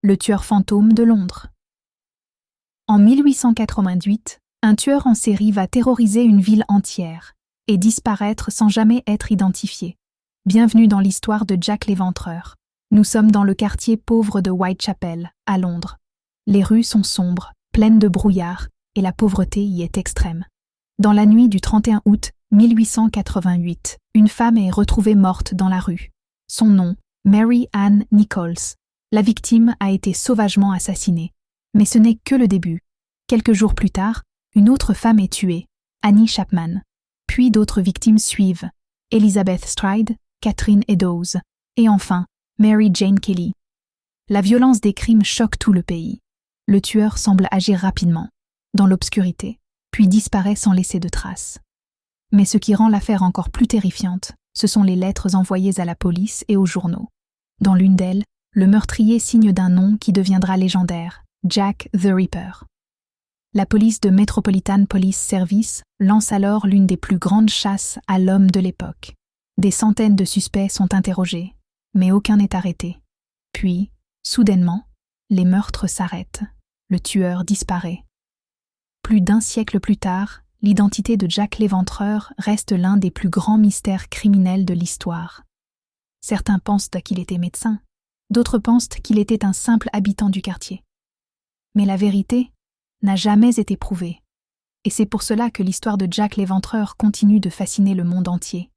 le tueur fantôme de Londres. En 1888, un tueur en série va terroriser une ville entière et disparaître sans jamais être identifié. Bienvenue dans l'histoire de Jack l'Éventreur. Nous sommes dans le quartier pauvre de Whitechapel, à Londres. Les rues sont sombres, pleines de brouillard, et la pauvreté y est extrême. Dans la nuit du 31 août 1888, une femme est retrouvée morte dans la rue. Son nom, Mary Ann Nichols. La victime a été sauvagement assassinée. Mais ce n'est que le début. Quelques jours plus tard, une autre femme est tuée, Annie Chapman. Puis d'autres victimes suivent, Elizabeth Stride, Catherine Eddowes, et enfin, Mary Jane Kelly. La violence des crimes choque tout le pays. Le tueur semble agir rapidement, dans l'obscurité, puis disparaît sans laisser de traces. Mais ce qui rend l'affaire encore plus terrifiante, ce sont les lettres envoyées à la police et aux journaux. Dans l'une d'elles, le meurtrier signe d'un nom qui deviendra légendaire, Jack the Ripper. La police de Metropolitan Police Service lance alors l'une des plus grandes chasses à l'homme de l'époque. Des centaines de suspects sont interrogés, mais aucun n'est arrêté. Puis, soudainement, les meurtres s'arrêtent. Le tueur disparaît. Plus d'un siècle plus tard, l'identité de Jack l'Éventreur reste l'un des plus grands mystères criminels de l'histoire. Certains pensent qu'il était médecin, d'autres pensent qu'il était un simple habitant du quartier. Mais la vérité n'a jamais été prouvée. Et c'est pour cela que l'histoire de Jack l'Éventreur continue de fasciner le monde entier.